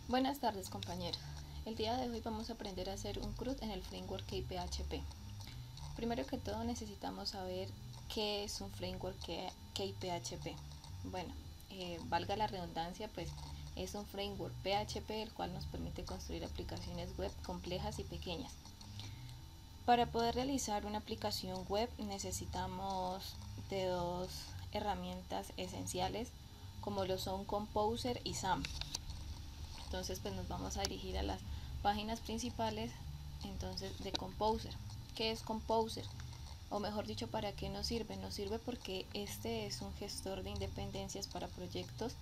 Buenas tardes, compañeros. El día de hoy vamos a aprender a hacer un CRUD en el framework KPHP. Primero que todo necesitamos saber qué es un framework KPHP. Bueno, valga la redundancia, pues es un framework PHP el cual nos permite construir aplicaciones web complejas y pequeñas. Para poder realizar una aplicación web necesitamos de dos herramientas esenciales como lo son Composer y XAMPP. Entonces pues nos vamos a dirigir a las páginas principales entonces de Composer. ¿Qué es Composer? O mejor dicho, ¿para qué nos sirve? Nos sirve porque este es un gestor de independencias para proyectos,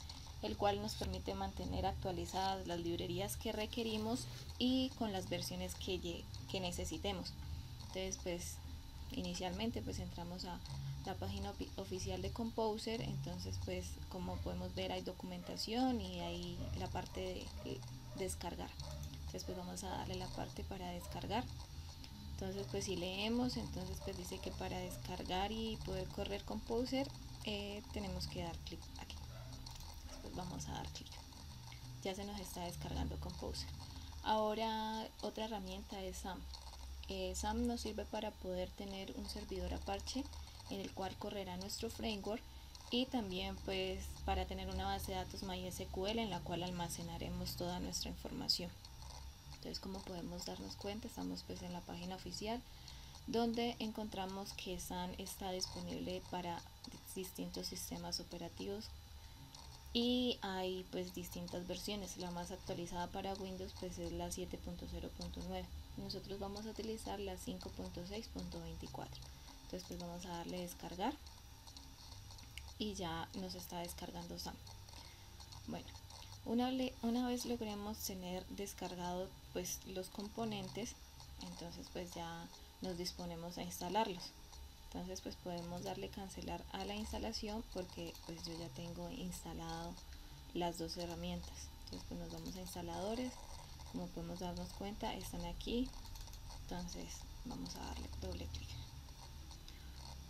el cual nos permite mantener actualizadas las librerías que requerimos y con las versiones que necesitemos. Entonces pues inicialmente pues entramos a la página oficial de Composer. Entonces pues como podemos ver hay documentación y hay la parte de descargar. Entonces pues vamos a darle la parte para descargar. Entonces pues si leemos, entonces pues dice que para descargar y poder correr Composer tenemos que dar clic aquí. Pues vamos a dar clic. Ya se nos está descargando Composer. Ahora otra herramienta es XAMPP. XAMPP nos sirve para poder tener un servidor Apache en el cual correrá nuestro framework y también pues para tener una base de datos MySQL en la cual almacenaremos toda nuestra información. Entonces, como podemos darnos cuenta, estamos pues en la página oficial donde encontramos que XAMPP está disponible para distintos sistemas operativos y hay pues distintas versiones. La más actualizada para Windows pues es la 7.0.9. Nosotros vamos a utilizar la 5.6.24. Entonces pues vamos a darle descargar y ya nos está descargando XAMPP. Bueno, una vez logremos tener descargado pues los componentes, entonces pues ya nos disponemos a instalarlos. Entonces pues podemos darle cancelar a la instalación porque pues yo ya tengo instalado las dos herramientas. Entonces pues nos vamos a instaladores, como podemos darnos cuenta están aquí. Entonces vamos a darle doble clic.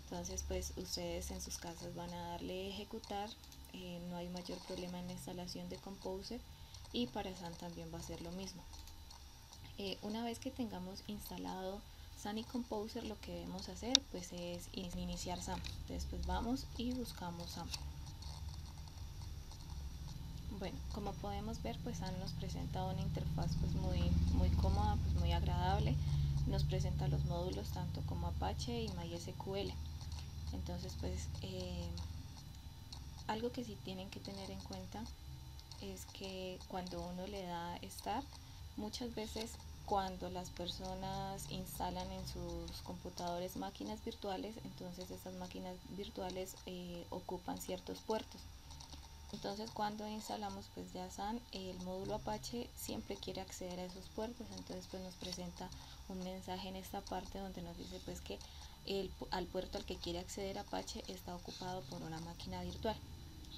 Entonces pues ustedes en sus casas van a darle ejecutar. No hay mayor problema en la instalación de Composer y para XAMPP también va a ser lo mismo. Una vez que tengamos instalado XAMPP y Composer, lo que debemos hacer pues es iniciar XAMPP. Entonces pues vamos y buscamos XAMPP. Bueno, como podemos ver pues XAMPP nos presenta una interfaz pues muy cómoda, pues muy agradable. Nos presenta los módulos tanto como Apache y MySQL. Entonces pues algo que sí tienen que tener en cuenta es que cuando uno le da Start, muchas veces cuando las personas instalan en sus computadores máquinas virtuales, entonces esas máquinas virtuales ocupan ciertos puertos. Entonces cuando instalamos pues ya XAMPP, el módulo Apache siempre quiere acceder a esos puertos. Entonces pues nos presenta un mensaje en esta parte donde nos dice pues que al puerto al que quiere acceder Apache está ocupado por una máquina virtual.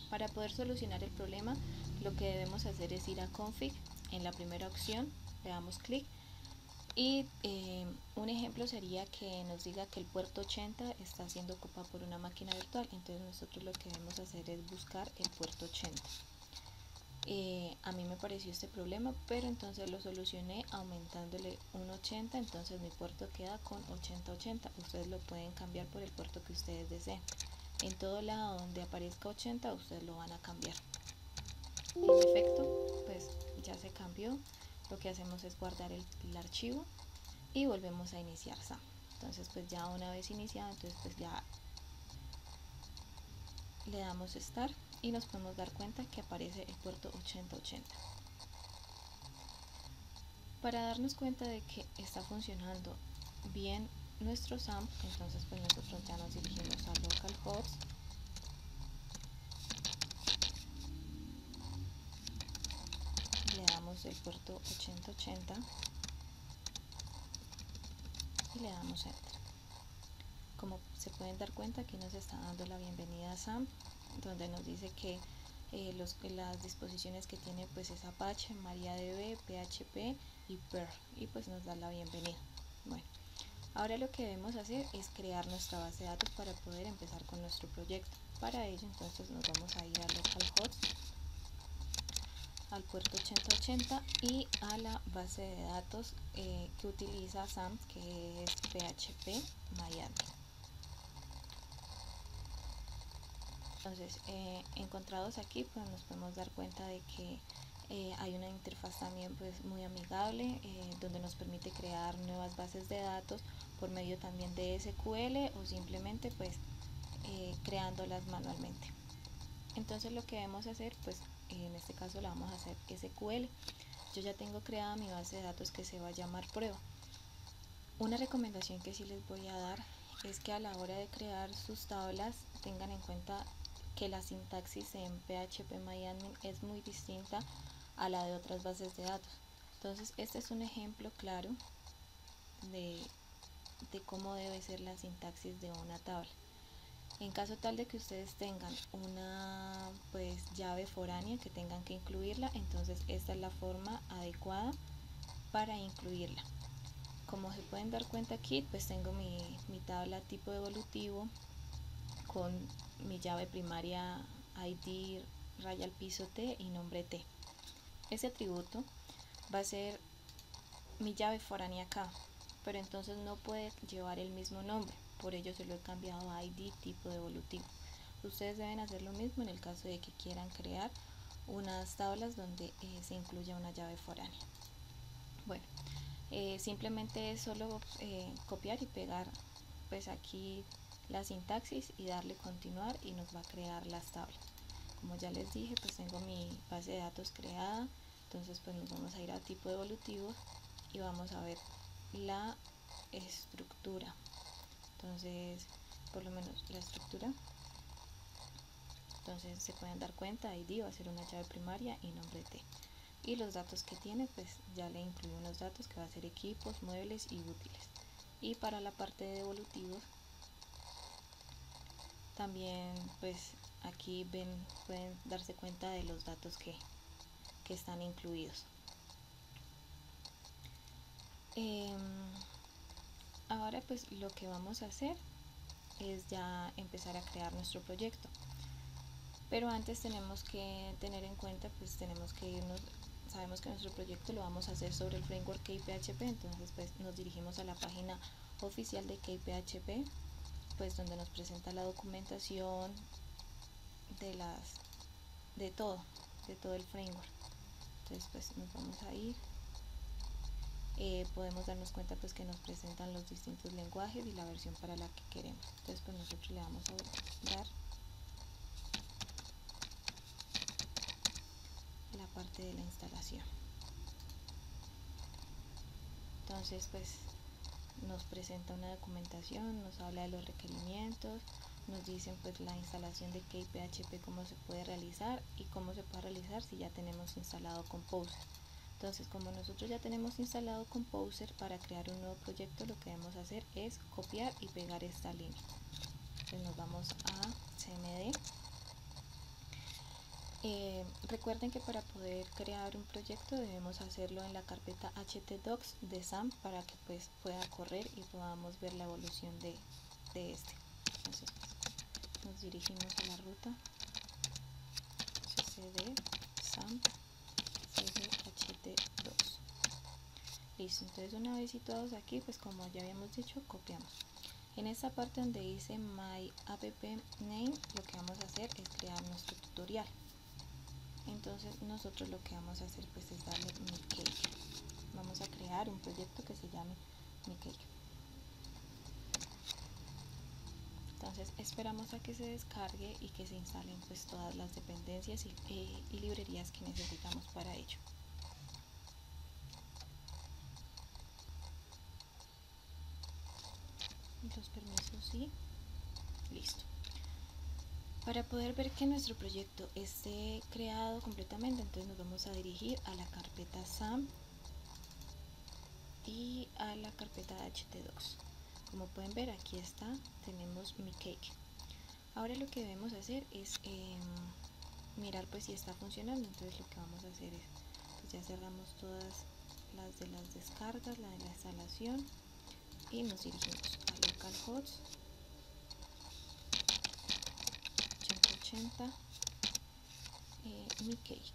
Para poder solucionar el problema, lo que debemos hacer es ir a config. En la primera opción le damos clic y un ejemplo sería que nos diga que el puerto 80 está siendo ocupado por una máquina virtual. Entonces nosotros lo que debemos hacer es buscar el puerto 80. A mí me pareció este problema, pero entonces lo solucioné aumentándole un 80. Entonces mi puerto queda con 8080. Ustedes lo pueden cambiar por el puerto que ustedes deseen. En todo lado donde aparezca 80 ustedes lo van a cambiar. En efecto pues ya se cambió. Lo que hacemos es guardar el archivo y volvemos a iniciar XAMPP. Entonces pues ya una vez iniciado, entonces pues ya le damos Start y nos podemos dar cuenta que aparece el puerto 8080. Para darnos cuenta de que está funcionando bien nuestro XAMPP, entonces pues nosotros ya nos dirigimos a localhost le damos el puerto 8080 y le damos enter. Como se pueden dar cuenta, aquí nos está dando la bienvenida a XAMPP, donde nos dice que las disposiciones que tiene pues es Apache, MariaDB, PHP y Perl, y pues nos da la bienvenida. Bueno, ahora lo que debemos hacer es crear nuestra base de datos para poder empezar con nuestro proyecto. Para ello entonces nos vamos a ir a localhost al puerto 8080 y a la base de datos que utiliza SAM, que es PHP Miami. Entonces, encontrados aquí, pues nos podemos dar cuenta de que hay una interfaz también pues muy amigable, donde nos permite crear nuevas bases de datos por medio también de SQL o simplemente pues creándolas manualmente. Entonces lo que debemos hacer, pues en este caso la vamos a hacer SQL. Yo ya tengo creada mi base de datos que se va a llamar prueba. Una recomendación que sí les voy a dar es que a la hora de crear sus tablas tengan en cuenta que la sintaxis en PHP MyAdmin es muy distinta a la de otras bases de datos. Entonces este es un ejemplo claro de cómo debe ser la sintaxis de una tabla. En caso tal de que ustedes tengan una pues llave foránea que tengan que incluirla, entonces esta es la forma adecuada para incluirla. Como se pueden dar cuenta aquí, pues tengo mi tabla tipo evolutivo con mi llave primaria ID raya al piso T y nombre T. Ese atributo va a ser mi llave foránea acá, pero entonces no puede llevar el mismo nombre, por ello se lo he cambiado a ID tipo evolutivo. Ustedes deben hacer lo mismo en el caso de que quieran crear unas tablas donde se incluya una llave foránea. Bueno, simplemente es solo copiar y pegar pues aquí la sintaxis y darle continuar y nos va a crear las tablas. Como ya les dije, pues tengo mi base de datos creada, entonces pues nos vamos a ir a tipo evolutivo y vamos a ver la estructura. Entonces, por lo menos la estructura, entonces se pueden dar cuenta, ID va a ser una llave primaria y nombre T. Y los datos que tiene, pues ya le incluyo unos datos que va a ser equipos, muebles y útiles. Y para la parte de evolutivos, también pues aquí pueden darse cuenta de los datos que están incluidos. Ahora pues lo que vamos a hacer es ya empezar a crear nuestro proyecto, pero antes tenemos que tener en cuenta, pues tenemos que irnos, sabemos que nuestro proyecto lo vamos a hacer sobre el framework KPHP, entonces pues nos dirigimos a la página oficial de KPHP, pues donde nos presenta la documentación de todo el framework. Entonces pues nos vamos a ir, podemos darnos cuenta pues que nos presentan los distintos lenguajes y la versión para la que queremos. Entonces pues nosotros le vamos a dar la parte de la instalación. Entonces pues nos presenta una documentación, nos habla de los requerimientos, nos dicen pues la instalación de KPHP, cómo se puede realizar y cómo se puede realizar si ya tenemos instalado Composer. Entonces, como nosotros ya tenemos instalado Composer, para crear un nuevo proyecto lo que debemos hacer es copiar y pegar esta línea. Entonces nos vamos a CMD. Recuerden que para poder crear un proyecto debemos hacerlo en la carpeta htdocs de SAM para que pues pueda correr y podamos ver la evolución de este. Entonces nos dirigimos a la ruta cd SAM cdht2. Listo, entonces una vez situados aquí, pues como ya habíamos dicho, copiamos. En esta parte donde dice my app name, lo que vamos a hacer es crear nuestro tutorial. Entonces nosotros lo que vamos a hacer pues es darle mi cake. Vamos a crear un proyecto que se llame mi cake. Entonces esperamos a que se descargue y que se instalen pues todas las dependencias y librerías que necesitamos para ello. Los permisos y listo. Para poder ver que nuestro proyecto esté creado completamente, entonces nos vamos a dirigir a la carpeta SAM y a la carpeta htdocs. Como pueden ver, aquí está, tenemos mi cake. Ahora lo que debemos hacer es mirar pues si está funcionando. Entonces lo que vamos a hacer es, pues ya cerramos todas las de las descargas, la de la instalación, y nos dirigimos a localhost 8080 mi cake.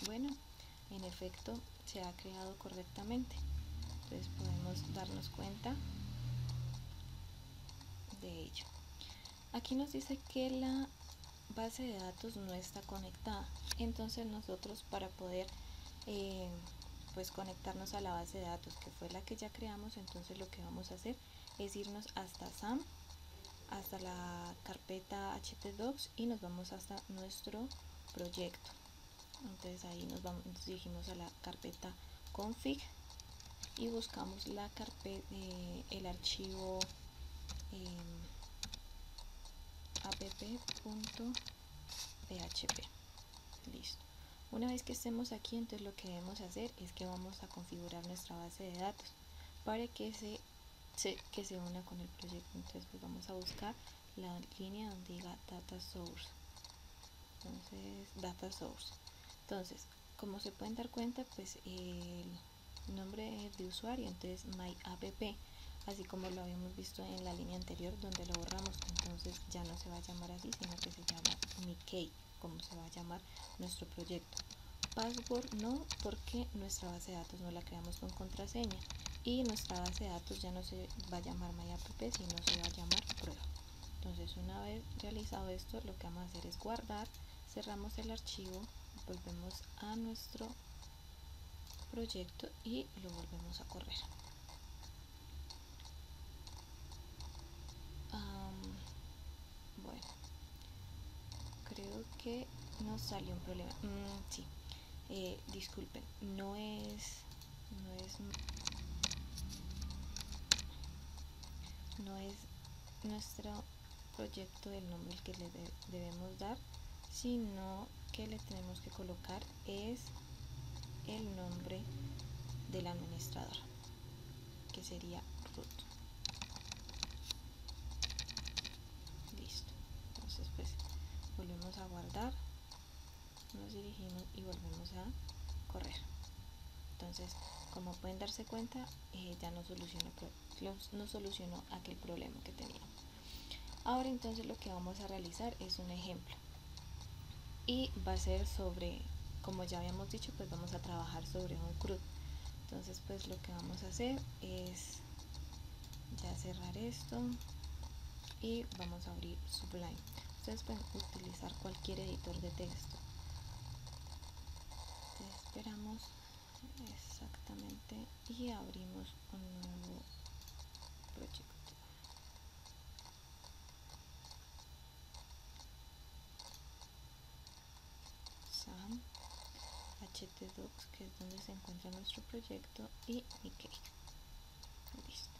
Bueno, en efecto se ha creado correctamente. Entonces podemos darnos cuenta de ello. Aquí nos dice que la base de datos no está conectada. Entonces nosotros, para poder pues conectarnos a la base de datos que fue la que ya creamos, entonces lo que vamos a hacer es irnos hasta SAM, hasta la carpeta htdocs, y nos vamos hasta nuestro proyecto. Entonces ahí nos dirigimos a la carpeta config y buscamos la carpeta, el archivo app.php. Listo. Una vez que estemos aquí, entonces lo que debemos hacer es que vamos a configurar nuestra base de datos para que se una con el proyecto. Entonces pues vamos a buscar la línea donde diga data source. Entonces data source. Entonces, como se pueden dar cuenta, pues el nombre de usuario, entonces myapp, así como lo habíamos visto en la línea anterior donde lo borramos. Entonces ya no se va a llamar así, sino que se llama mikey, como se va a llamar nuestro proyecto. Password no, porque nuestra base de datos no la creamos con contraseña, y nuestra base de datos ya no se va a llamar myapp, sino se va a llamar prueba. Entonces, una vez realizado esto, lo que vamos a hacer es guardar, cerramos el archivo, volvemos a nuestro proyecto y lo volvemos a correr. Bueno, creo que nos salió un problema. Sí, disculpen, no es nuestro proyecto el nombre el que le debemos dar, sino que le tenemos que colocar es el nombre del administrador, que sería root. Listo. Entonces pues volvemos a guardar, nos dirigimos y volvemos a correr. Entonces, como pueden darse cuenta, ya no solucionó aquel problema que teníamos. Ahora entonces lo que vamos a realizar es un ejemplo, y va a ser sobre, como ya habíamos dicho, pues vamos a trabajar sobre un CRUD. Entonces pues lo que vamos a hacer es ya cerrar esto y vamos a abrir Sublime. Ustedes pueden utilizar cualquier editor de texto. Entonces esperamos exactamente y abrimos un nuevo proyecto. SAM, htdocs, que es donde se encuentra nuestro proyecto, y mikey. Listo.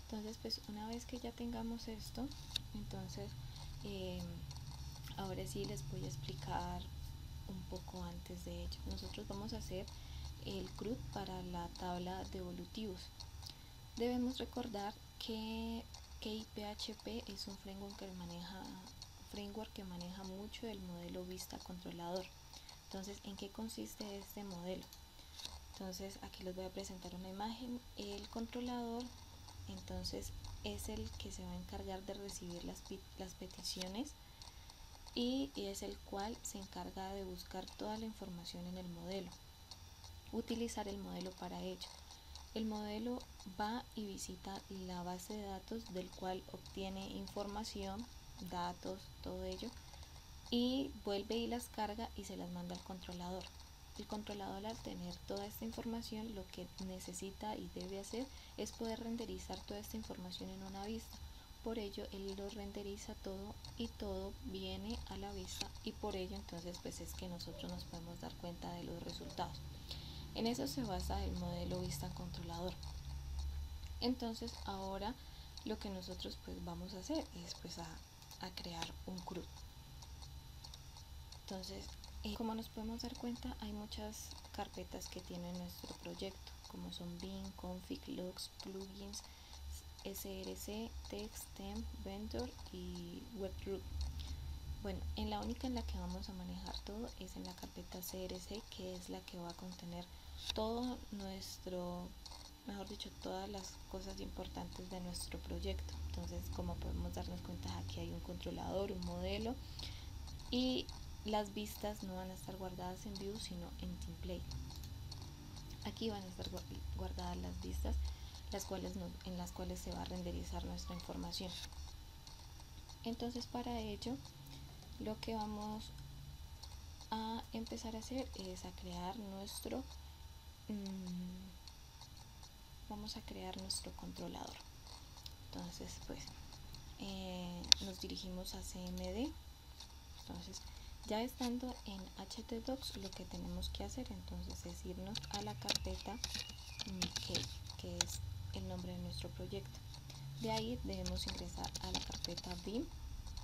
Entonces pues una vez que ya tengamos esto, entonces ahora sí les voy a explicar un poco antes de ello. Nosotros vamos a hacer el CRUD para la tabla de evolutivos. Debemos recordar que KeePHP es un framework que maneja mucho el modelo vista controlador. Entonces, ¿en qué consiste este modelo? Entonces aquí les voy a presentar una imagen. El controlador entonces es el que se va a encargar de recibir las peticiones, y es el cual se encarga de buscar toda la información en el modelo, utilizar el modelo para ello. El modelo va y visita la base de datos del cual obtiene información, datos, todo ello, y vuelve y las carga y se las manda al controlador. El controlador, al tener toda esta información, lo que necesita y debe hacer es poder renderizar toda esta información en una vista. Por ello él lo renderiza todo y todo viene a la vista, y por ello entonces pues es que nosotros nos podemos dar cuenta de los resultados. En eso se basa el modelo vista controlador. Entonces ahora lo que nosotros pues vamos a hacer es pues a crear un CRUD. Entonces, como nos podemos dar cuenta, hay muchas carpetas que tiene nuestro proyecto, como son bin, config, logs, plugins, src, text, temp, vendor y webroot. Bueno, en la única en la que vamos a manejar todo es en la carpeta crc, que es la que va a contener todo nuestro, mejor dicho, todas las cosas importantes de nuestro proyecto. Entonces, como podemos darnos cuenta, aquí hay un controlador, un modelo, y las vistas no van a estar guardadas en view sino en template. Aquí van a estar guardadas las vistas en las cuales se va a renderizar nuestra información. Entonces para ello lo que vamos a empezar a hacer es a crear nuestro controlador. Entonces pues nos dirigimos a CMD. Entonces ya estando en htdocs, lo que tenemos que hacer entonces es irnos a la carpeta Mickey, que es el nombre de nuestro proyecto. De ahí debemos ingresar a la carpeta Vim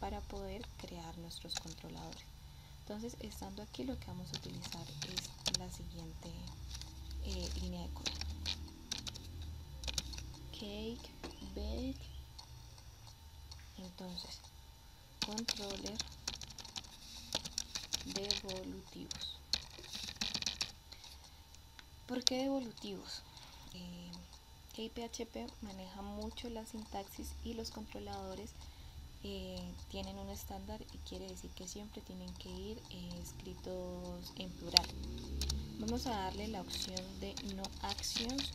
para poder crear nuestros controladores. Entonces, estando aquí, lo que vamos a utilizar es la siguiente línea de código: cake, bake, entonces controller devolutivos. ¿Por qué devolutivos? KPHP maneja mucho la sintaxis y los controladores tienen un estándar, y quiere decir que siempre tienen que ir escritos en plural. Vamos a darle la opción de no actions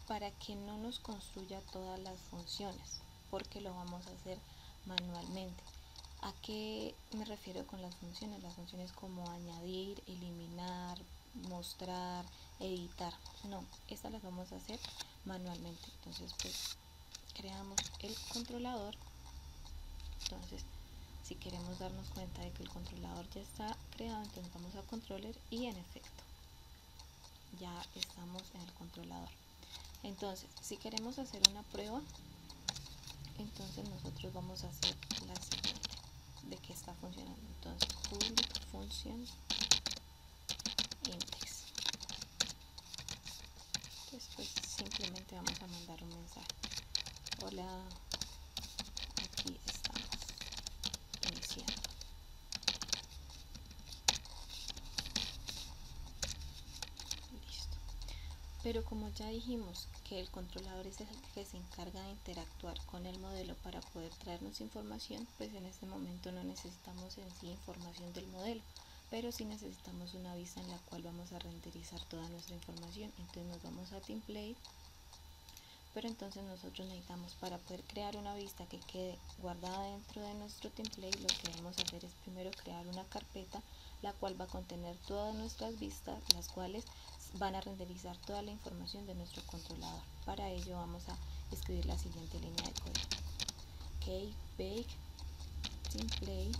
para que no nos construya todas las funciones, porque lo vamos a hacer manualmente. ¿A qué me refiero con las funciones? Las funciones como añadir, eliminar, mostrar, editar. No, estas las vamos a hacer manualmente. Entonces pues creamos el controlador. Entonces si queremos darnos cuenta de que el controlador ya está creado, entonces vamos a controller y en efecto ya estamos en el controlador. Entonces si queremos hacer una prueba, entonces nosotros vamos a hacer la siguiente: de que está funcionando. Entonces public function index. Después simplemente vamos a mandar un mensaje: hola, aquí estamos iniciando. Listo. Pero como ya dijimos que el controlador es el que se encarga de interactuar con el modelo para poder traernos información, pues en este momento no necesitamos en sí información del modelo, pero sí necesitamos una vista en la cual vamos a renderizar toda nuestra información. Entonces nos vamos a template, pero entonces nosotros necesitamos, para poder crear una vista que quede guardada dentro de nuestro template, lo que debemos hacer es primero crear una carpeta la cual va a contener todas nuestras vistas, las cuales van a renderizar toda la información de nuestro controlador. Para ello vamos a escribir la siguiente línea de código: cake, bake, template,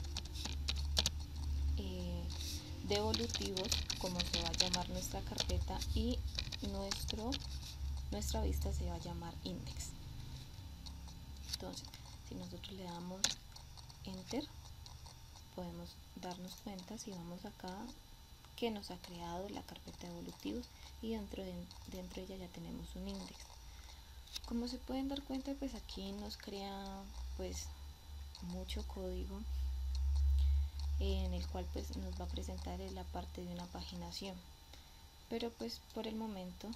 devolutivos, como se va a llamar nuestra carpeta, y nuestra vista se va a llamar index. Entonces si nosotros le damos enter, podemos darnos cuenta, si vamos acá, que nos ha creado la carpeta de evolutivos y dentro de ella ya tenemos un index. Como se pueden dar cuenta, pues aquí nos crea pues mucho código en el cual pues nos va a presentar la parte de una paginación, pero pues por el momento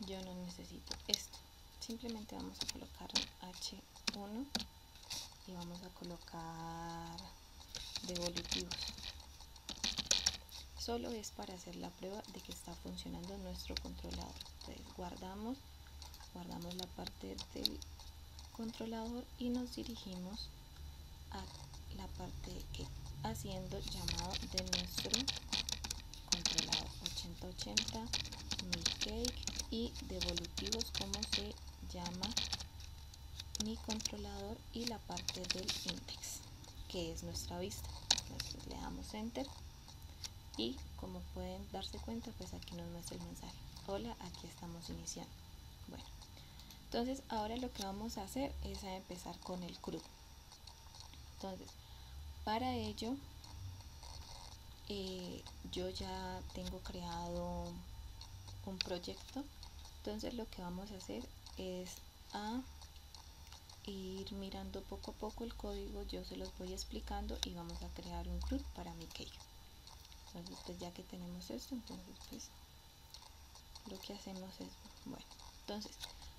yo no necesito esto. Simplemente vamos a colocar H1 y vamos a colocar devolutivos. Solo es para hacer la prueba de que está funcionando nuestro controlador. Entonces guardamos la parte del controlador y nos dirigimos a la parte que haciendo llamado de nuestro controlador 8080 mi cake y devolutivos, como se llama mi controlador, y la parte del index, que es nuestra vista. Entonces le damos enter y como pueden darse cuenta, pues aquí nos muestra el mensaje: hola, aquí estamos iniciando. Bueno, entonces ahora lo que vamos a hacer es a empezar con el CRUD. Entonces para ello yo ya tengo creado un proyecto. Entonces lo que vamos a hacer es a ir mirando poco a poco el código. Yo se los voy explicando y vamos a crear un CRUD para mi cake. Entonces pues ya que tenemos esto, entonces pues lo que hacemos es, bueno, entonces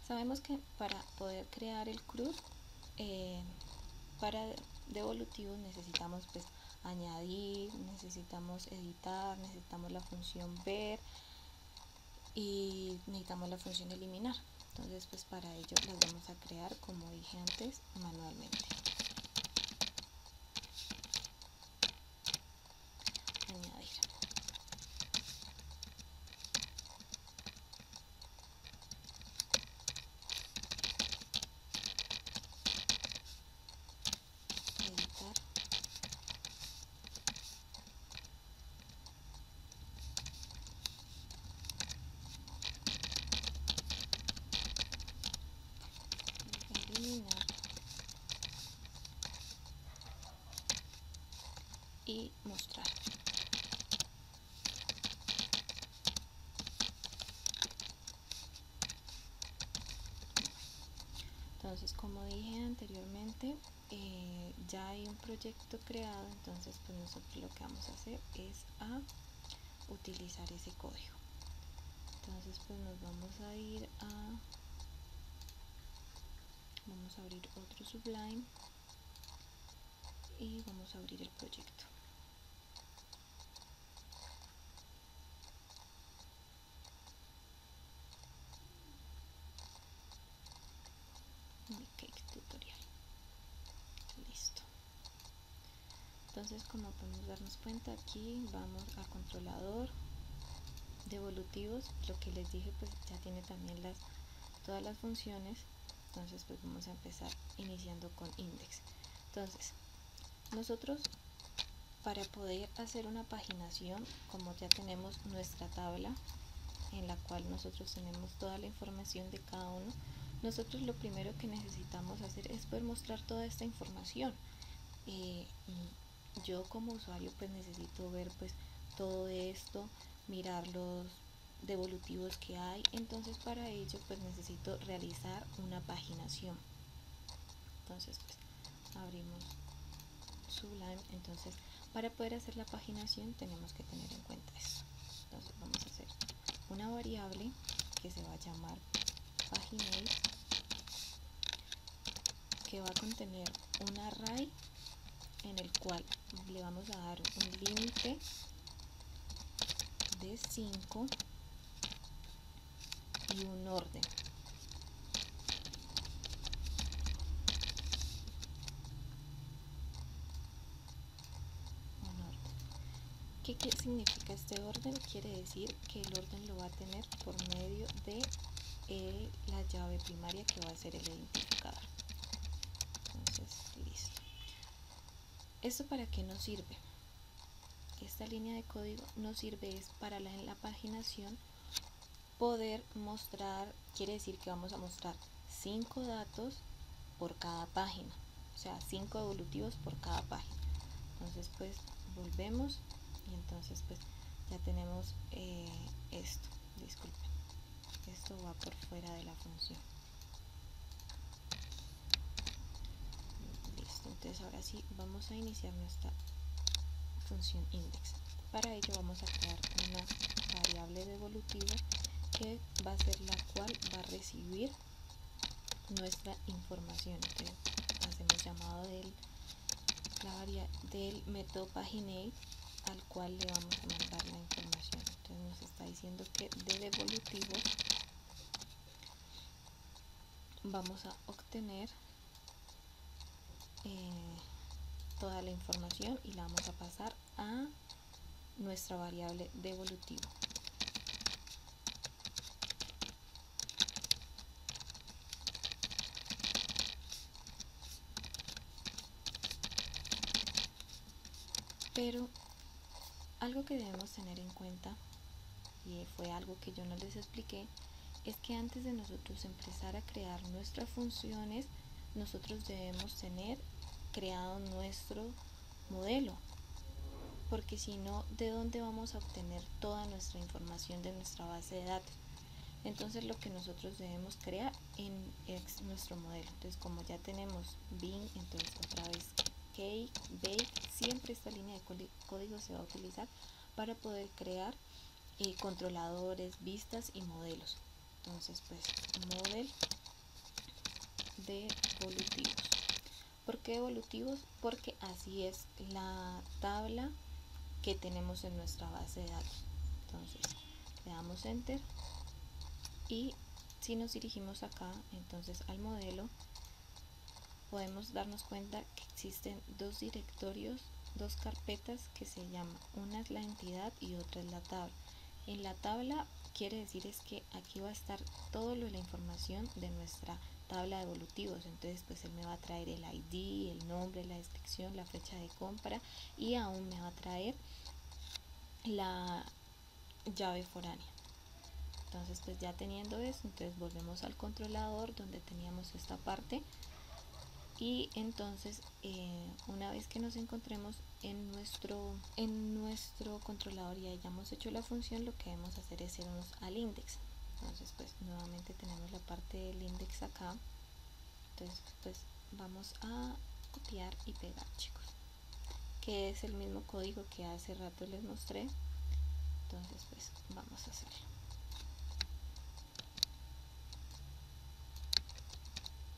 sabemos que para poder crear el CRUD, para devolutivos necesitamos pues añadir, necesitamos editar, necesitamos la función ver y necesitamos la función eliminar. Entonces pues para ello las vamos a crear, como dije antes, manualmente. Añadir. Editar. Eliminar. Y mostrar. Entonces, como dije anteriormente, ya hay un proyecto creado, entonces pues nosotros lo que vamos a hacer es a utilizar ese código. Entonces pues nos vamos a ir vamos a abrir otro Sublime y vamos a abrir el proyecto. Cake tutorial. Listo. Entonces, como podemos darnos cuenta, aquí vamos a controlador, devolutivos, lo que les dije pues ya tiene también todas las funciones. Entonces pues vamos a empezar iniciando con index. Entonces nosotros, para poder hacer una paginación, como ya tenemos nuestra tabla en la cual nosotros tenemos toda la información de cada uno, nosotros lo primero que necesitamos hacer es poder mostrar toda esta información. Yo como usuario pues necesito ver pues todo esto, mirar los devolutivos que hay. Entonces para ello pues necesito realizar una paginación. Entonces pues abrimos Sublime. Entonces para poder hacer la paginación tenemos que tener en cuenta esto. Entonces vamos a hacer una variable que se va a llamar paginate, que va a contener un array en el cual le vamos a dar un límite de 5 y un orden. ¿Qué significa este orden? Quiere decir que el orden lo va a tener por medio de la llave primaria, que va a ser el identificador. Entonces, listo. ¿Esto para qué nos sirve? Esta línea de código nos sirve es para en la paginación poder mostrar, quiere decir que vamos a mostrar 5 datos por cada página, o sea 5 evolutivos por cada página. Entonces pues volvemos y entonces pues ya tenemos esto. Disculpen, esto va por fuera de la función. Listo. Entonces ahora sí vamos a iniciar nuestra función index. Para ello vamos a crear una variable devolutiva que va a ser la cual va a recibir nuestra información. Entonces hacemos llamado del método paginate, al cual le vamos a mandar la información. Entonces nos está diciendo que de devolutivo vamos a obtener toda la información y la vamos a pasar a nuestra variable devolutivo. Pero algo que debemos tener en cuenta, y fue algo que yo no les expliqué, es que antes de nosotros empezar a crear nuestras funciones, nosotros debemos tener creado nuestro modelo, porque si no, ¿de dónde vamos a obtener toda nuestra información de nuestra base de datos? Entonces lo que nosotros debemos crear es nuestro modelo. Entonces como ya tenemos bin, entonces otra vez cake, bake, siempre esta línea de código se va a utilizar para poder crear controladores, vistas y modelos. Entonces pues model devolutivos. ¿Por qué evolutivos? Porque así es la tabla que tenemos en nuestra base de datos. Entonces le damos enter y si nos dirigimos acá entonces al modelo, podemos darnos cuenta que existen dos directorios, dos carpetas que se llaman, una es la entidad y otra es la tabla. En la tabla quiere decir es que aquí va a estar todo lo de la información de nuestra tabla de evolutivos. Entonces pues él me va a traer el ID, el nombre, la descripción, la fecha de compra y aún me va a traer la llave foránea. Entonces pues ya teniendo eso, entonces volvemos al controlador donde teníamos esta parte y entonces una vez que nos encontremos en nuestro controlador y hayamos hecho la función, lo que debemos hacer es irnos al index. Entonces pues nuevamente tenemos la parte del index acá, entonces pues vamos a copiar y pegar, chicos, que es el mismo código que hace rato les mostré. Entonces pues vamos a hacerlo.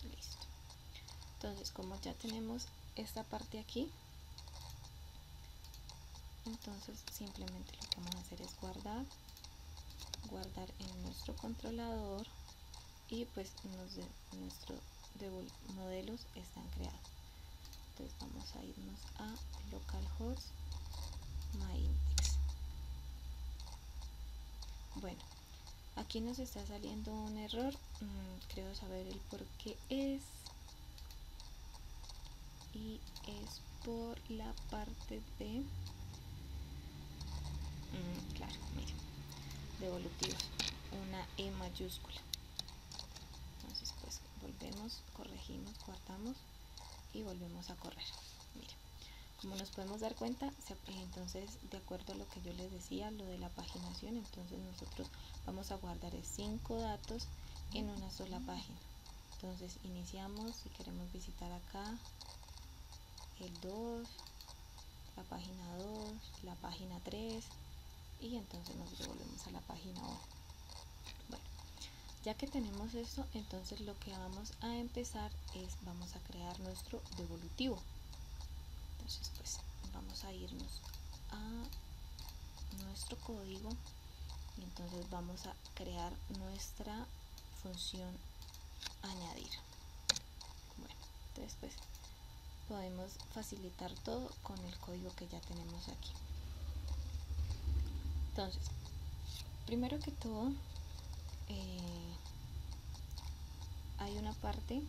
Listo. Entonces como ya tenemos esta parte aquí, entonces simplemente lo que vamos a hacer es guardar en nuestro controlador y pues nuestros modelos están creados. Entonces vamos a irnos a localhost myindex. Bueno, aquí nos está saliendo un error, creo saber el por qué es, y es por la parte de claro, miren, de evolutivos, una E mayúscula. Entonces pues volvemos, corregimos, guardamos y volvemos a correr. Miren, como nos podemos dar cuenta, entonces de acuerdo a lo que yo les decía, lo de la paginación, entonces nosotros vamos a guardar 5 datos en una sola página. Entonces iniciamos, si queremos visitar acá el 2, la página 2, la página 3 y entonces nos devolvemos a la página 1. Bueno, ya que tenemos esto, entonces lo que vamos a empezar es, vamos a crear nuestro devolutivo. Entonces pues vamos a irnos a nuestro código y entonces vamos a crear nuestra función añadir. Bueno, entonces pues podemos facilitar todo con el código que ya tenemos aquí. Entonces, primero que todo, hay una parte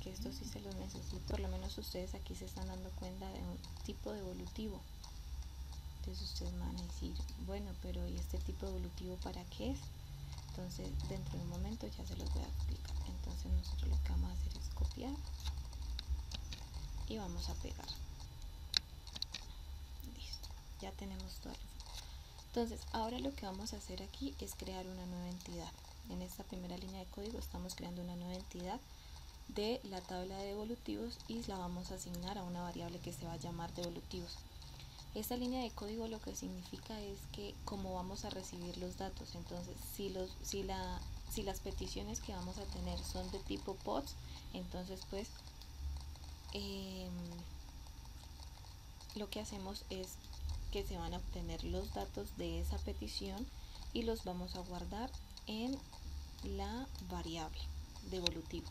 que esto sí se los necesito, por lo menos ustedes aquí se están dando cuenta de un tipo de evolutivo. Entonces ustedes me van a decir, bueno, pero ¿y este tipo de evolutivo para qué es? Entonces dentro de un momento ya se los voy a explicar. Entonces nosotros lo que vamos a hacer es copiar y vamos a pegar. Listo, ya tenemos todo. Entonces ahora lo que vamos a hacer aquí es crear una nueva entidad. En esta primera línea de código estamos creando una nueva entidad de la tabla de evolutivos y la vamos a asignar a una variable que se va a llamar devolutivos. Esta línea de código lo que significa es que como vamos a recibir los datos, entonces si las peticiones que vamos a tener son de tipo POTS, entonces pues lo que hacemos es que se van a obtener los datos de esa petición y los vamos a guardar en la variable de evolutivo.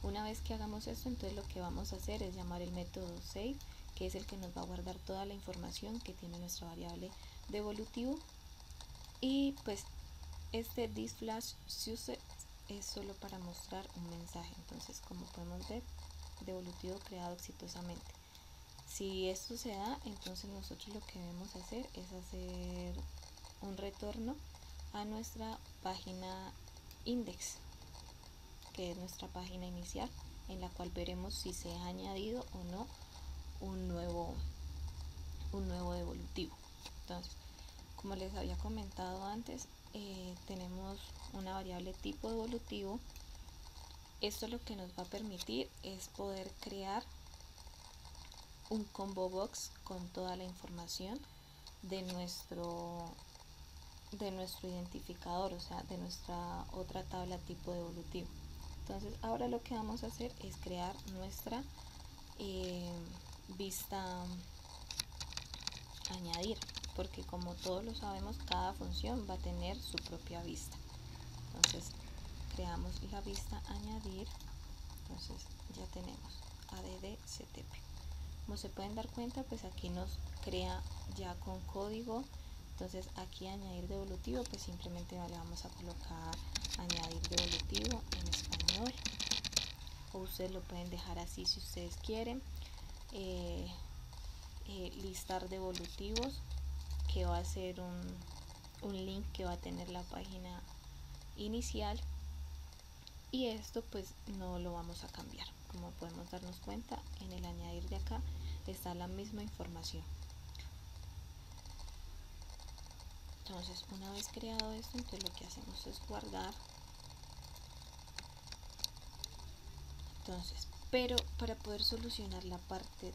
Una vez que hagamos esto, entonces lo que vamos a hacer es llamar el método save, que es el que nos va a guardar toda la información que tiene nuestra variable de evolutivo. Y pues este thisFlashUser es solo para mostrar un mensaje. Entonces, como podemos ver, devolutivo creado exitosamente. Si esto se da, entonces nosotros lo que debemos hacer es hacer un retorno a nuestra página index, que es nuestra página inicial, en la cual veremos si se ha añadido o no un nuevo devolutivo. Entonces, como les había comentado antes, tenemos una variable tipo devolutivo. Esto lo que nos va a permitir es poder crear un combo box con toda la información de nuestro identificador, o sea, de nuestra otra tabla tipo devolutivo. Entonces ahora lo que vamos a hacer es crear nuestra vista añadir, porque como todos lo sabemos, cada función va a tener su propia vista. Entonces creamos la vista añadir. Entonces ya tenemos add ctp. Como se pueden dar cuenta, pues aquí nos crea ya con código. Entonces aquí añadir devolutivo, pues simplemente le vamos a colocar añadir devolutivo en español, o ustedes lo pueden dejar así si ustedes quieren. Listar devolutivos, que va a ser un link que va a tener la página inicial, y esto pues no lo vamos a cambiar. Como podemos darnos cuenta, en el añadir de acá está la misma información. Entonces una vez creado esto, entonces lo que hacemos es guardar. Entonces, pero para poder solucionar la parte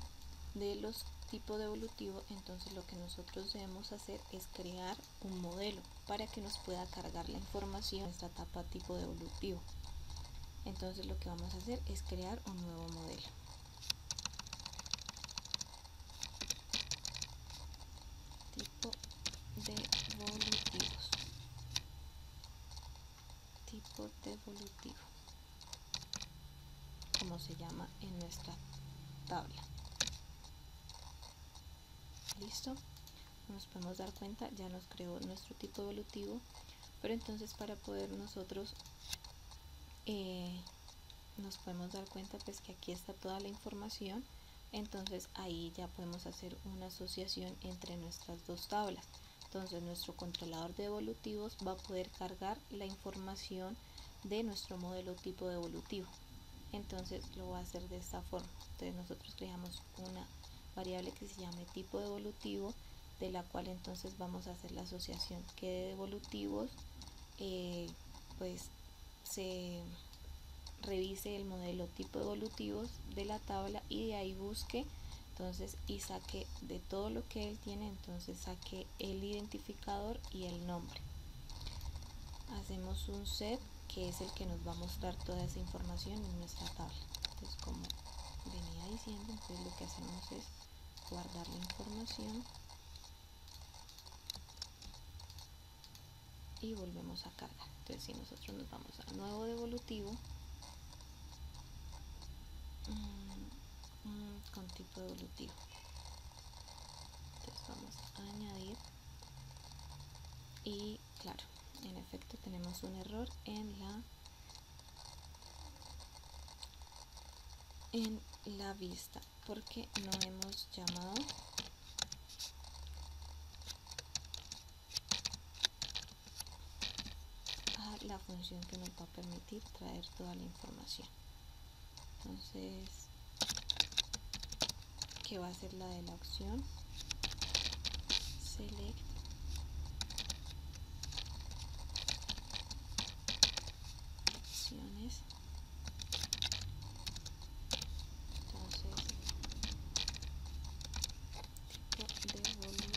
de los tipos devolutivos, entonces lo que nosotros debemos hacer es crear un modelo para que nos pueda cargar la información en esta etapa tipo devolutivo. Entonces lo que vamos a hacer es crear un nuevo modelo. Tipo devolutivos. Tipo devolutivo, como se llama en nuestra tabla. Listo, nos podemos dar cuenta, ya nos creó nuestro tipo evolutivo, pero entonces para poder nosotros nos podemos dar cuenta pues que aquí está toda la información. Entonces ahí ya podemos hacer una asociación entre nuestras dos tablas. Entonces nuestro controlador de evolutivos va a poder cargar la información de nuestro modelo tipo devolutivo. Entonces lo va a hacer de esta forma. Entonces nosotros creamos una variable que se llame tipo devolutivo, de la cual entonces vamos a hacer la asociación que de devolutivos pues se revise el modelo tipo evolutivos de la tabla, y de ahí busque entonces y saque de todo lo que él tiene, entonces saque el identificador y el nombre. Hacemos un set, que es el que nos va a mostrar toda esa información en nuestra tabla. Entonces, como venía diciendo, entonces lo que hacemos es guardar la información y volvemos a cargar. Entonces si nosotros nos vamos a nuevo devolutivo con tipo devolutivo, entonces vamos a añadir, y claro, en efecto tenemos un error en la vista, porque no hemos llamado a la función que nos va a permitir traer toda la información. Entonces, que va a ser la de la opción select opciones. Entonces, tipo devolutivo.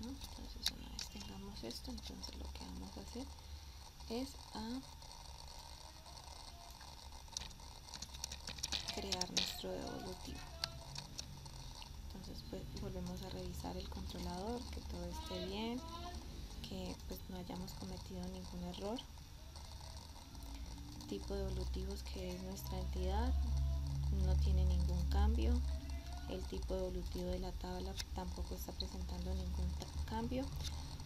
Entonces una vez tengamos esto, entonces lo que vamos a hacer es a crear nuestro devolutivo. Entonces pues volvemos a revisar el controlador, que todo esté bien, que pues no hayamos cometido ningún error. Tipo devolutivos, que es nuestra entidad, no tiene ningún cambio. El tipo devolutivo de la tabla tampoco está presentando ningún cambio,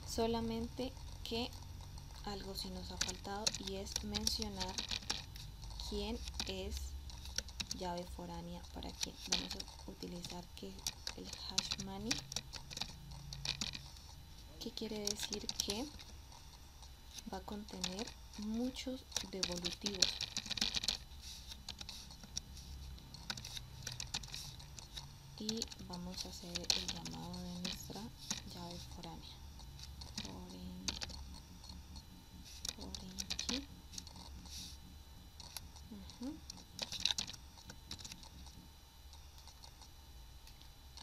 solamente que algo sí nos ha faltado, y es mencionar quién es llave foránea, para que vamos a utilizar que el hash money, que quiere decir que va a contener muchos devolutivos. Y vamos a hacer el llamado de nuestra llave foránea.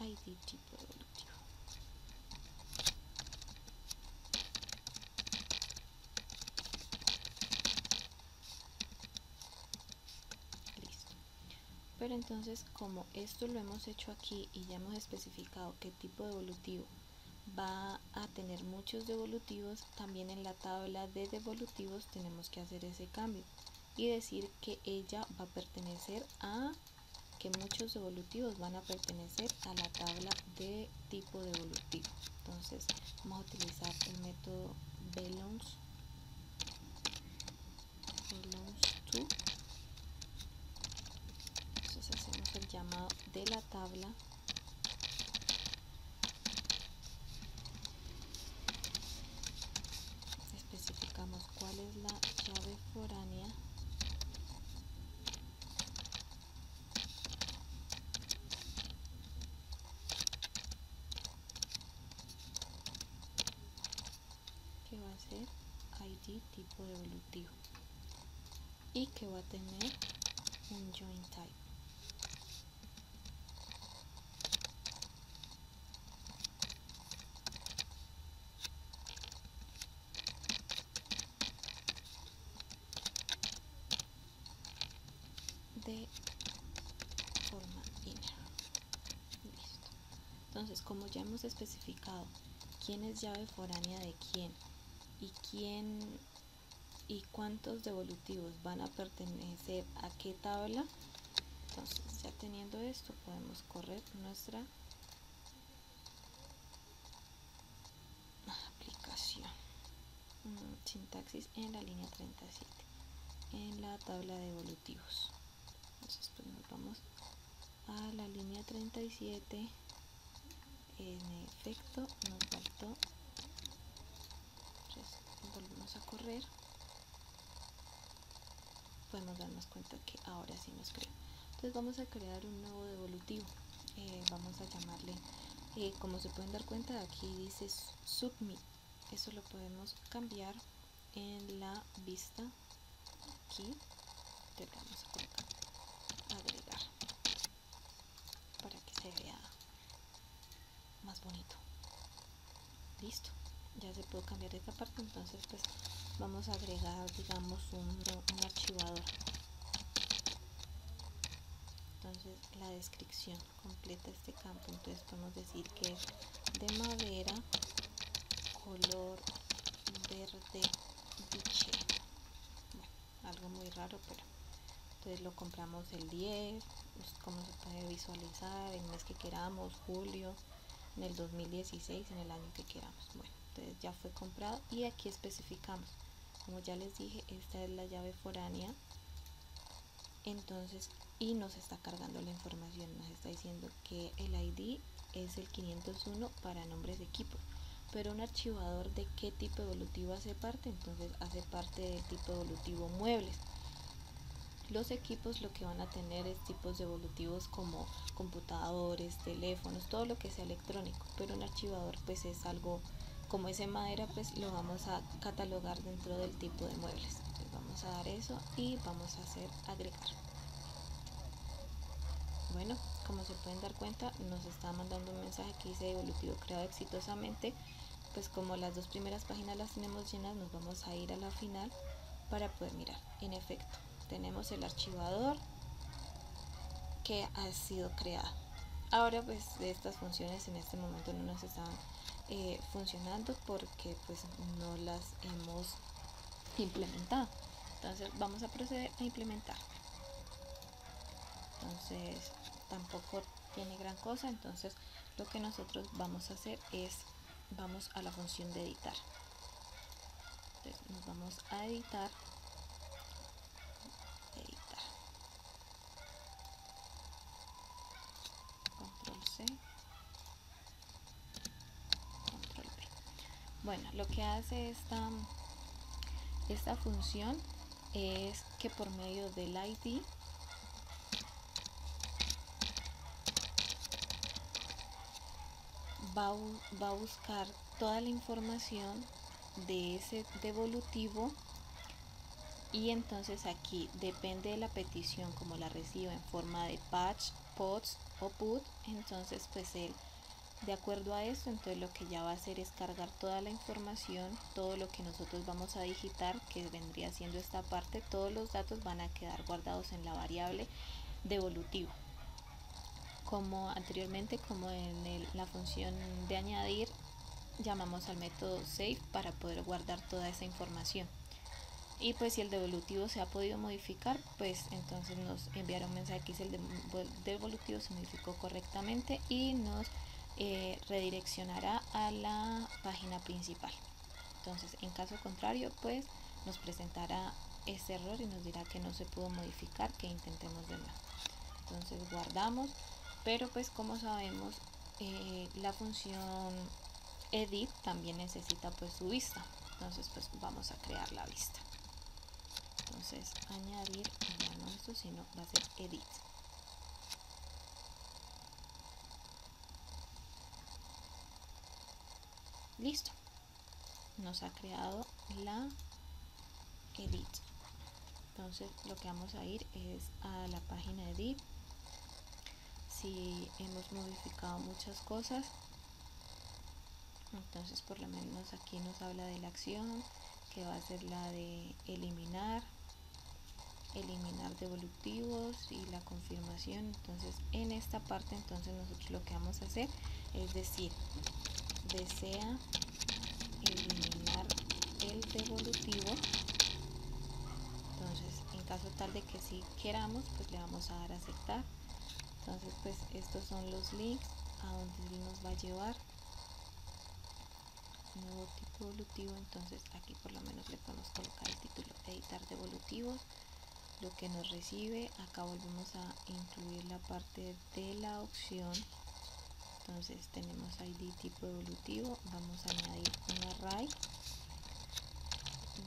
ID tipo devolutivo. Pero entonces, como esto lo hemos hecho aquí y ya hemos especificado qué tipo de devolutivo va a tener muchos devolutivos, también en la tabla de devolutivos tenemos que hacer ese cambio y decir que ella va a pertenecer a, que muchos devolutivos van a pertenecer a la tabla de tipo devolutivo. Entonces vamos a utilizar el método belongs to. Entonces hacemos el llamado de la tabla especificamos cuál es la llave foránea que va a ser ID tipo devolutivo y que va a tener un join type. De forma inner. Listo. Entonces, como ya hemos especificado quién es llave foránea de quién y cuántos devolutivos van a pertenecer a qué tabla, entonces ya teniendo esto podemos correr nuestra aplicación. Sintaxis en la línea 37 en la tabla de devolutivos. Entonces pues nos vamos a la línea 37. En efecto nos faltó, volvemos a correr, podemos darnos cuenta que ahora sí nos crea. Entonces vamos a crear un nuevo devolutivo, vamos a llamarle, como se pueden dar cuenta aquí dice submit, eso lo podemos cambiar en la vista aquí, le vamos a colocar agregar para que se vea más bonito. Listo, ya se puede cambiar esta parte. Entonces pues vamos a agregar, digamos, un archivador. Entonces la descripción completa este campo, entonces podemos decir que es de madera color verde biche. Bueno, algo muy raro, pero entonces lo compramos el 10, pues, como se puede visualizar, el mes que queramos, julio, en el 2016, en el año que queramos. Bueno, entonces ya fue comprado y aquí especificamos, como ya les dije, esta es la llave foránea. Entonces, y nos está cargando la información, nos está diciendo que el ID es el 501 para nombres de equipos, pero un archivador de qué tipo evolutivo hace parte, entonces hace parte del tipo evolutivo muebles. Los equipos lo que van a tener es tipos de evolutivos como computadores, teléfonos, todo lo que sea electrónico, pero un archivador pues es algo como ese madera, pues lo vamos a catalogar dentro del tipo de muebles. Entonces vamos a dar eso y vamos a hacer agregar. Bueno, como se pueden dar cuenta, nos está mandando un mensaje que dice evolutivo creado exitosamente. Pues como las dos primeras páginas las tenemos llenas, nos vamos a ir a la final para poder mirar. En efecto, tenemos el archivador que ha sido creado. Ahora pues de estas funciones en este momento no nos están funcionando porque pues no las hemos implementado. Entonces vamos a proceder a implementar. Entonces tampoco tiene gran cosa, entonces lo que nosotros vamos a hacer es, vamos a la función de editar. Entonces nos vamos a editar, control C, control V. Bueno, lo que hace esta función es que por medio del ID va a buscar toda la información de ese devolutivo y entonces aquí depende de la petición como la reciba en forma de patch, pods o put, entonces pues él de acuerdo a esto, entonces lo que ya va a hacer es cargar toda la información, todo lo que nosotros vamos a digitar, que vendría siendo esta parte, todos los datos van a quedar guardados en la variable devolutivo. Como anteriormente, como en la función de añadir, llamamos al método save para poder guardar toda esa información. Y pues si el devolutivo se ha podido modificar, pues entonces nos enviará un mensaje que dice el devolutivo se modificó correctamente y nos redireccionará a la página principal. Entonces, en caso contrario, pues nos presentará este error y nos dirá que no se pudo modificar, que intentemos de nuevo. Entonces guardamos, pero pues como sabemos, la función edit también necesita pues su vista. Entonces pues vamos a crear la vista. Entonces añadir, ya no esto, sino va a ser edit. Listo, nos ha creado la edit. Entonces lo que vamos a ir es a la página edit. Si hemos modificado muchas cosas, entonces por lo menos aquí nos habla de la acción que va a ser la de eliminar devolutivos y la confirmación. Entonces en esta parte entonces nosotros lo que vamos a hacer es decir, desea eliminar el devolutivo. Entonces en caso tal de que si queramos, pues le vamos a dar a aceptar. Entonces pues estos son los links a donde nos va a llevar. Nuevo tipo evolutivo, entonces aquí por lo menos le podemos colocar el título editar devolutivos, lo que nos recibe. Acá volvemos a incluir la parte de la opción. Entonces tenemos ID tipo evolutivo, vamos a añadir un array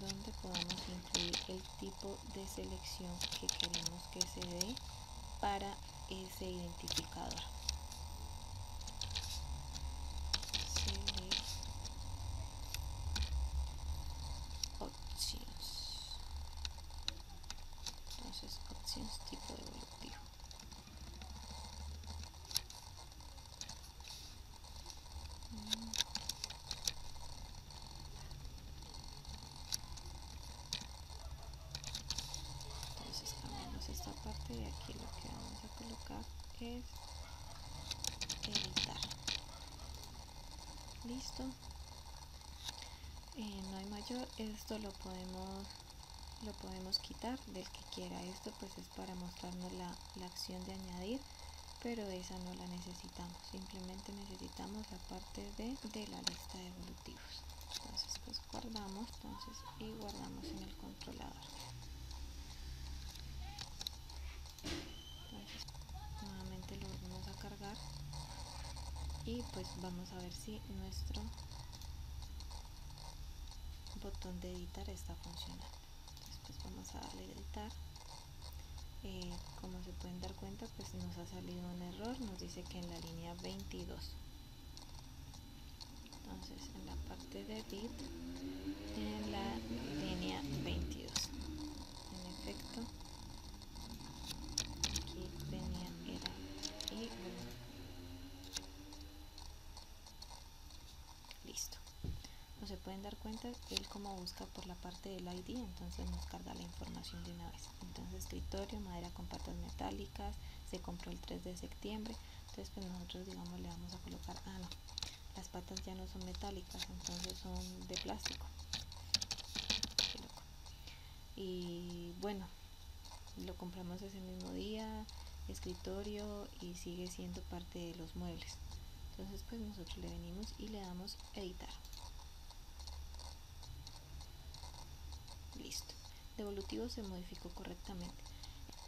donde podamos incluir el tipo de selección que queremos que se dé para ese identificador. Options tipo devolutivo. Entonces cambiamos esta parte y aquí lo que vamos a colocar es editar. Listo. No hay mayor, esto lo podemos quitar del que quiera. Esto pues es para mostrarnos la acción de añadir, pero esa no la necesitamos, simplemente necesitamos la parte de la lista de evolutivos. Entonces pues guardamos, y guardamos en el controlador. Entonces nuevamente lo volvemos a cargar y pues vamos a ver si nuestro botón de editar está funcionando. Entonces pues vamos a darle a editar. Como se pueden dar cuenta, pues nos ha salido un error, nos dice que en la línea 22. Entonces en la parte de edit, en la línea 22, en efecto aquí venía era y bueno, listo. No se pueden dar cuenta, él como busca por la parte del ID, entonces nos carga la información de una vez. Entonces escritorio, madera con patas metálicas, se compró el 3 de septiembre. Entonces pues nosotros digamos le vamos a colocar, no, las patas ya no son metálicas, entonces son de plástico. Qué loco. Y bueno, lo compramos ese mismo día, escritorio, y sigue siendo parte de los muebles. Entonces pues nosotros le venimos y le damos editar. Listo, devolutivo se modificó correctamente.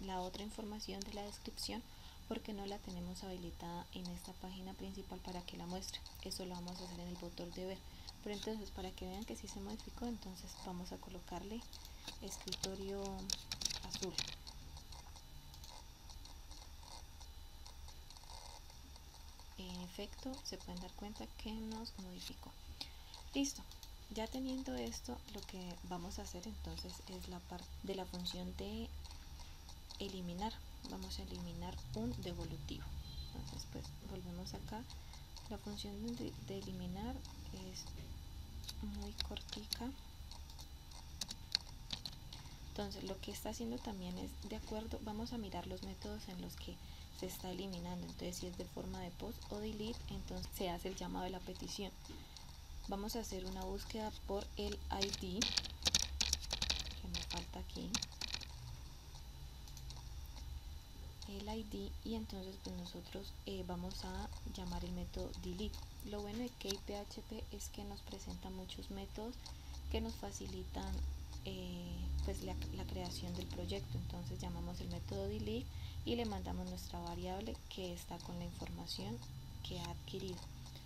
La otra información de la descripción, porque no la tenemos habilitada en esta página principal para que la muestre. Eso lo vamos a hacer en el botón de ver. Pero entonces para que vean que sí se modificó, entonces vamos a colocarle escritorio azul. En efecto, se pueden dar cuenta que nos modificó. Listo. Ya teniendo esto, lo que vamos a hacer entonces es la parte de la función de eliminar. Vamos a eliminar un devolutivo. Entonces pues volvemos acá. La función de eliminar es muy cortica. Entonces lo que está haciendo también es de acuerdo, vamos a mirar los métodos en los que se está eliminando. Entonces si es de forma de post o delete, entonces se hace el llamado de la petición. Vamos a hacer una búsqueda por el ID, que me falta aquí, el ID, y entonces pues nosotros vamos a llamar el método delete. Lo bueno de KPHP es que nos presenta muchos métodos que nos facilitan pues la creación del proyecto. Entonces llamamos el método delete y le mandamos nuestra variable que está con la información que ha adquirido.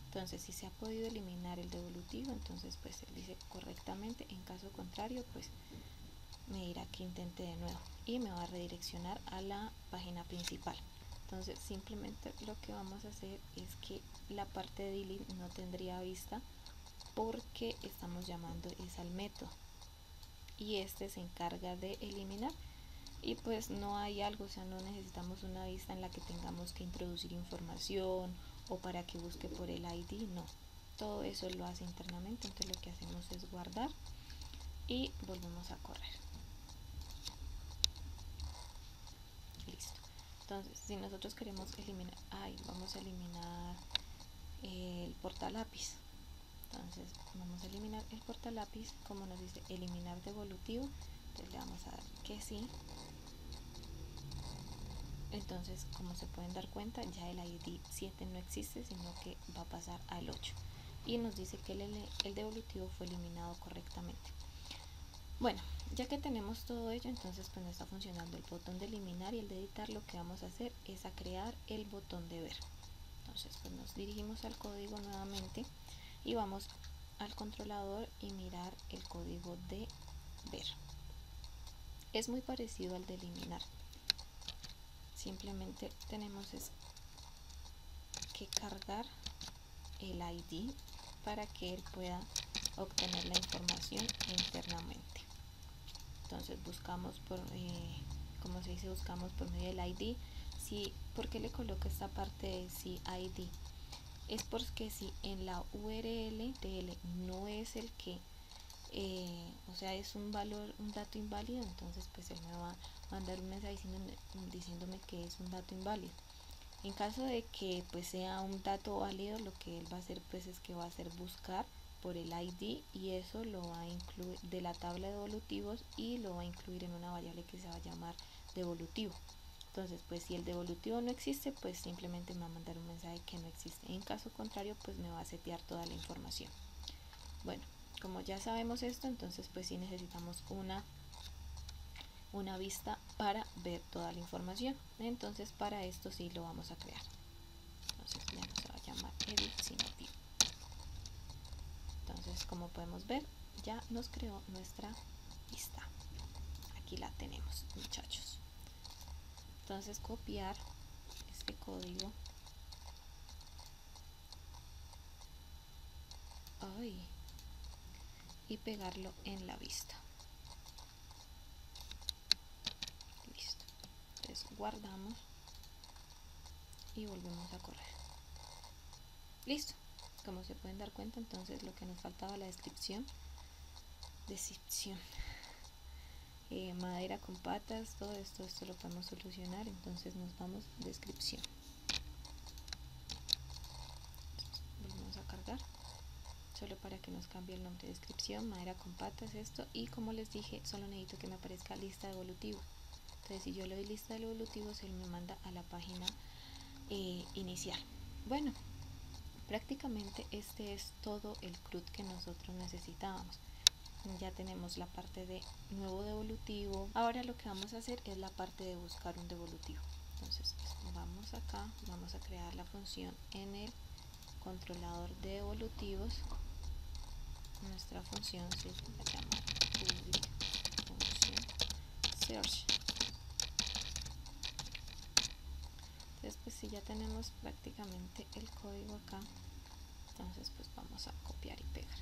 Entonces si se ha podido eliminar el devolutivo, entonces pues él dice correctamente. En caso contrario, pues me dirá que intente de nuevo y me va a redireccionar a la página principal. Entonces simplemente lo que vamos a hacer es que la parte de delete no tendría vista porque estamos llamando es al método y este se encarga de eliminar, y pues no hay algo, o sea, no necesitamos una vista en la que tengamos que introducir información o para que busque por el ID, no, todo eso lo hace internamente. Entonces lo que hacemos es guardar y volvemos a correr. Listo. Entonces si nosotros queremos eliminar, vamos a eliminar el portalápiz. Entonces vamos a eliminar el portalápiz, como nos dice eliminar devolutivo, entonces le vamos a dar que sí. Entonces como se pueden dar cuenta, ya el ID 7 no existe, sino que va a pasar al 8 y nos dice que el devolutivo fue eliminado correctamente. Bueno, ya que tenemos todo ello, entonces pues no está funcionando el botón de eliminar y el de editar. Lo que vamos a hacer es a crear el botón de ver. Entonces pues nos dirigimos al código nuevamente y vamos al controlador y mirar el código de ver. Es muy parecido al de eliminar, simplemente tenemos que cargar el ID para que él pueda obtener la información internamente. Entonces buscamos por como se dice, buscamos por medio del ID. ¿Por qué le coloco esta parte de si ID? Es porque si en la URL de él no es el que o sea, es un dato inválido, entonces pues él me va a mandar un mensaje diciéndome que es un dato inválido. En caso de que pues sea un dato válido, lo que él va a hacer pues es que va a hacer buscar por el ID y eso lo va a incluir de la tabla de devolutivos y lo va a incluir en una variable que se va a llamar devolutivo. Entonces pues si el devolutivo no existe, pues simplemente me va a mandar un mensaje que no existe. En caso contrario, pues me va a setear toda la información. Bueno, como ya sabemos esto, entonces pues sí necesitamos una vista para ver toda la información. Entonces para esto sí lo vamos a crear. Entonces ya no se va a llamar edit sino view. Entonces como podemos ver, ya nos creó nuestra vista. Aquí la tenemos, muchachos. Entonces copiar este código y pegarlo en la vista. Listo. Entonces guardamos y volvemos a correr. Listo. Como se pueden dar cuenta, entonces lo que nos faltaba, la descripción, madera con patas, todo esto lo podemos solucionar. Entonces nos vamos descripción. Volvemos a cargar solo para que nos cambie el nombre de descripción, madera con patas, esto, y como les dije, solo necesito que me aparezca lista de evolutivos. Entonces si yo le doy lista de evolutivos, él me manda a la página inicial. Bueno, prácticamente este es todo el CRUD que nosotros necesitábamos. Ya tenemos la parte de nuevo devolutivo. Ahora lo que vamos a hacer es la parte de buscar un devolutivo. Entonces pues, vamos acá, vamos a crear la función en el controlador de devolutivos. Nuestra función se va a llamar public function search. Entonces pues si ya tenemos prácticamente el código acá, entonces pues vamos a copiar y pegar.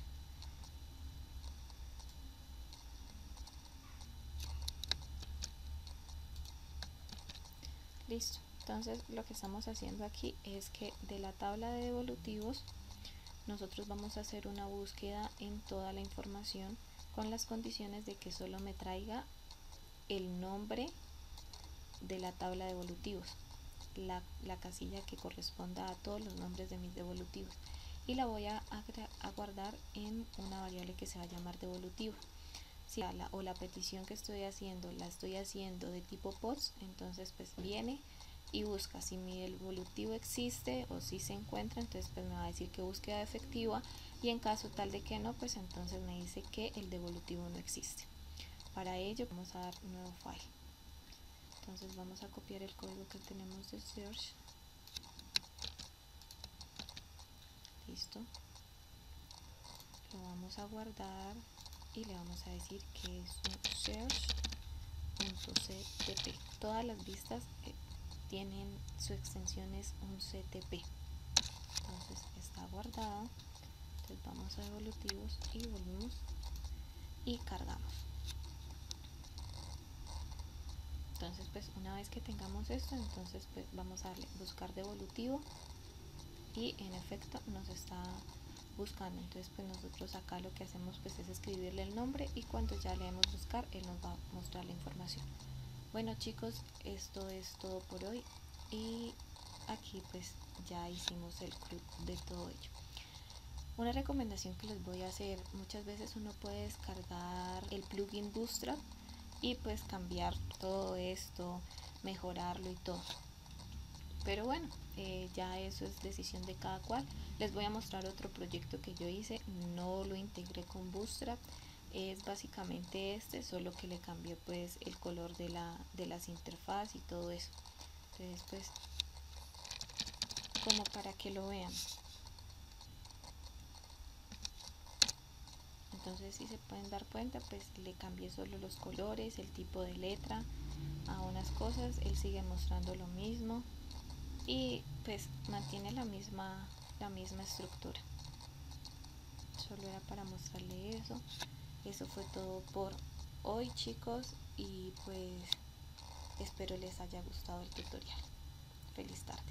Listo. Entonces lo que estamos haciendo aquí es que de la tabla de devolutivos nosotros vamos a hacer una búsqueda en toda la información con las condiciones de que solo me traiga el nombre de la tabla de evolutivos, la casilla que corresponda a todos los nombres de mis devolutivos, y la voy a guardar en una variable que se va a llamar devolutivo. Si la petición que estoy haciendo la estoy haciendo de tipo POTS, entonces pues viene y busca si mi devolutivo existe o si se encuentra, entonces pues me va a decir que búsqueda efectiva, y en caso tal de que no, pues entonces me dice que el devolutivo no existe. Para ello vamos a dar nuevo file. Entonces vamos a copiar el código que tenemos de search. Listo. Lo vamos a guardar y le vamos a decir que es un search.ctp. Todas las vistas tienen su extensión es un CTP. Entonces está guardado. Entonces vamos a evolutivos y volvemos y cargamos. Entonces pues una vez que tengamos esto, entonces pues vamos a darle buscar devolutivo, y en efecto nos está buscando. Entonces pues nosotros acá lo que hacemos pues es escribirle el nombre, y cuando ya le demos buscar, él nos va a mostrar la información. Bueno chicos, esto es todo por hoy, y aquí pues ya hicimos el CRUD de todo ello. Una recomendación que les voy a hacer: muchas veces uno puede descargar el plugin Bootstrap y pues cambiar todo esto, mejorarlo y todo, pero bueno, ya eso es decisión de cada cual. Les voy a mostrar otro proyecto que yo hice, no lo integré con Bootstrap, es básicamente este, solo que le cambié pues el color de las interfaz y todo eso. Entonces pues como para que lo vean. Entonces, si se pueden dar cuenta, pues le cambié solo los colores, el tipo de letra a unas cosas. Él sigue mostrando lo mismo y pues mantiene la misma estructura. Solo era para mostrarle eso. Eso fue todo por hoy chicos, y pues espero les haya gustado el tutorial. Feliz tarde.